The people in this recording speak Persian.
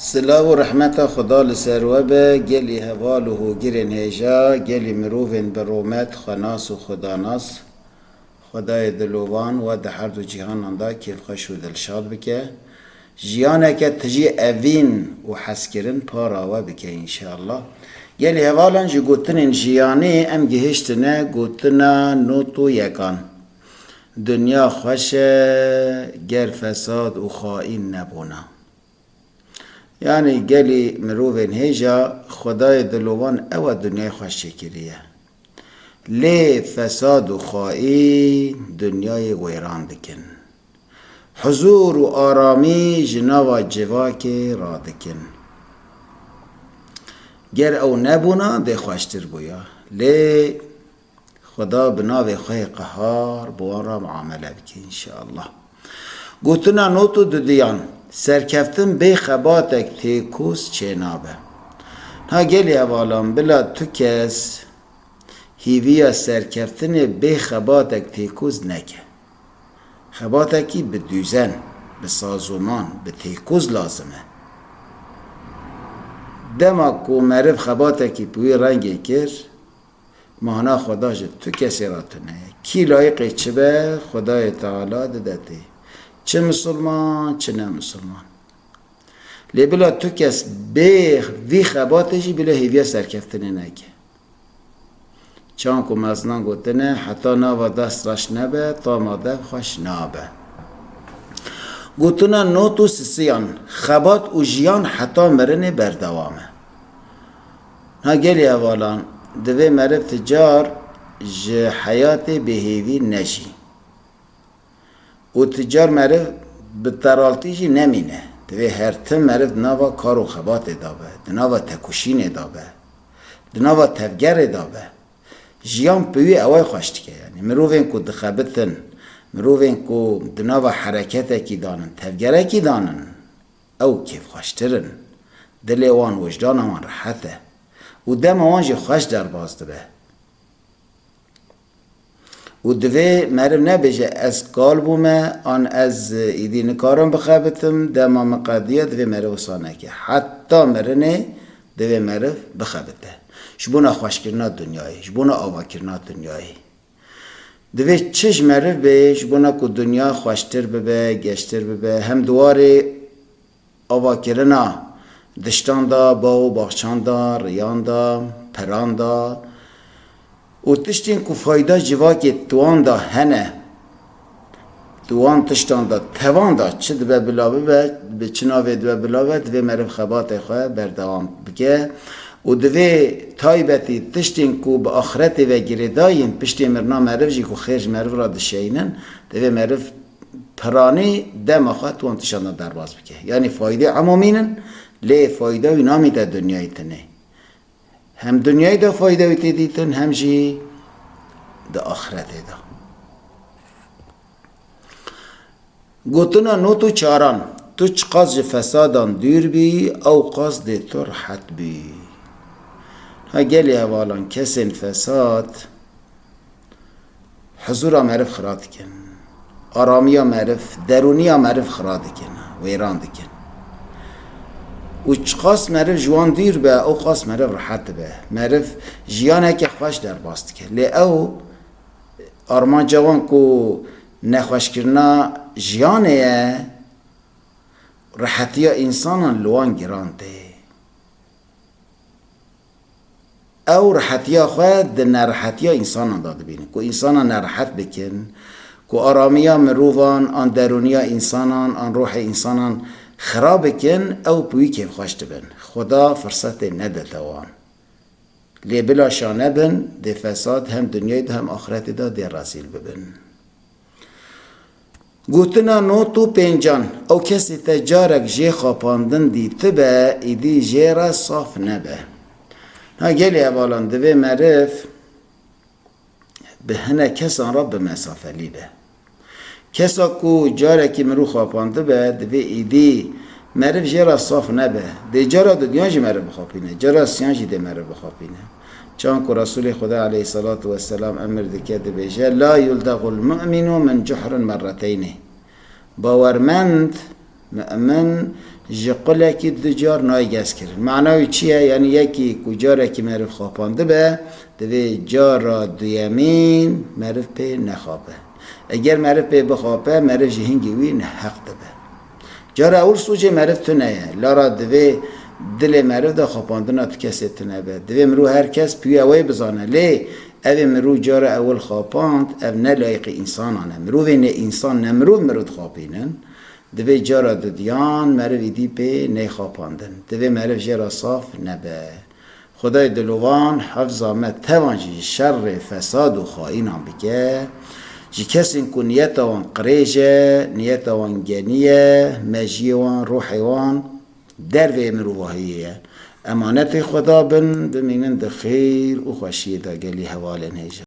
سلاو و رحمت خدا لسروه به گلی هوال و گرین هیجا گلی مروفین برومت خناس و خداناس خدای دلوان و ده هر دو جهان اندا کیف خوش و دلشاد بکه جیانه که تجی اوین و حسکرین پاراوه بکه انشاءالله گلی هوالان جی گوتنین جیانی ام گهشتنه گوتنا نوتو یکان دنیا خوش گر فساد و خائن نبونا یعنی گلی مروفین هیجا خدای دلوان او دنیای خوش کریه لی فساد و خواهی دنیای ویران دکن حضور و آرامی جناوا جواکی را دکن گر او نبونا ده خوشتر بویا لی خدا بناوی خواه قهار بوان را معامله بکی انشاءالله گوتنا نوتو ددیان سرکفتن بی خباتک تیکوس چینابه ها گلی اوالان بلا تو کس هیویا سرکفتن بی خباتک تیکوز نکه خباتکی به دوزن به سازومان به تیکوز لازمه دما کو معرف خباتکی پوی رنگی کر مانا خدا جد تو کسی را تونه کی لایقی چه به خدای تعالی ددتی چه مسلمان چه نه مسلمان لی بلا تو کس به وی خباتشی بلا هیویا سرکفتنه نکه چون که مزنان گوتنه حتی ناوا دست راش نبه تا ماده خوش نابه گوتنا نوتو سسیان خبات و جیان حتی مرن بردوامه ها گلی اوالان دوی مرف تجار جه حیات بهیوی نشی و تجار مرف بطرالتیجی نمینه دوی هر تم مرف دناوا کار و خبات دابه دناوا تکوشین دابه دناوا تفگر دابه جیان پوی اوای خوشت که یعنی مروفین کو دخبتن مروفین کو دناوا حرکت کی دانن تفگره کی دانن او کیف خوشترن دل وان وجدان وان راحته و دم وان جی خوش در باز دبه و دوی مرم نبیجه از کال بومه آن از ایدی نکارم بخبتم دم مقادیه دوی مرو سانه که حتی مرنه دوی مرو بخبته شبونا خوش کرنا دنیای شبونا آوا کرنا دنیای دوی چش معرف به شبونا که دنیا خوشتر ببه گشتر ببه هم دوار آوا کرنا دشتان دا باو باخچان دا ریان دا پران دا و تشتین که فایده جوا که توان دا هنه توان تشتان دا توان دا چه دبه بلاوه به چناوه دبه بلاوه دوی معرف خبات خواه بردوام بگه و دوی تایبتی تشتین کو به آخرت و گریداین پشتی مرنا معرف جی کو خیرج معرف را دشینن دوی معرف پرانی دم آخواه تو انتشان در باز بکه یعنی فایده عمومینن لی فایده وی نامی در دنیای تنه هم دنیای دا فایده وی تیدیتن هم جی دا آخرت دا گوتنا نو تو چاران تو چه قصد فسادان دور بی او قصد تو راحت بی ها گلی اوالان کسین فساد حضور معرف خراد کن آرامی معرف درونی معرف خراد کن ویران کن و چخاص معرف جوان دیر به او خاص معرف راحت به معرف جیانه که خوش در باست کن لی او آرمان جوان کو نخوش کرنا جیانه راحتی انسان لوان گرانده او راحتی خود ده نراحتی انسان داده بینه که انسان نراحت بکن که آرامی مروفان آن درونی انسانان آن روح انسانان خراب کن او پوی که خوشت بن خدا فرصت نده توان لی بلا شانه بن ده فساد هم دنیای ده هم آخرت ده ده رسیل ببن گوتنا نو تو پنجان او کسی تجارک جه خاپاندن دیته به ایدی جه را صاف نبه ها گلی اوالان دوی معرف به هنه کسان را به مسافه لیده کسا کو جارکی مرو خواپانده به دوی ایدی معرف جه را صاف نبه ده جارا دنیا جه معرف بخواپینه جارا سیان جه ده معرف بخواپینه چون که رسول خدا علیه الصلاة والسلام امر دکه ده بیجه لا یلدغ المؤمن من جحر مرتینه باورمند مؤمن جقله کی دجار نایگس کرد. معنای چیه؟ یعنی یکی کجاره که مرف خوابانده به دوی جارا دیمین مرف پی نخوابه. اگر مرف پی بخوابه مرف جهنگی وی نحق دبه. جارا اول سوچه مرف تو نیه لارا دوی دل مرف دا خوابانده نات کسی تو نبه. دوی مرو هر کس پیو اوی بزانه لی اوی مرو جارا اول خواباند او نلایق انسانانه. مرو وین انسان نمرو مرود خوابینن دوی جارا ددیان مرو ایدی پی نی خواباندن. دوی مرف جارا صاف نبه. خدای دلوان حفظ آمد توانجی شر فساد و خائنان بگه جی کسی که نیت آوان قریجه نیت آوان گنیه مجیه وان روحی وان در وی مروواهیه امانت خدا بن بمینن ده خیر و خوشیه ده گلی حوالن هیجه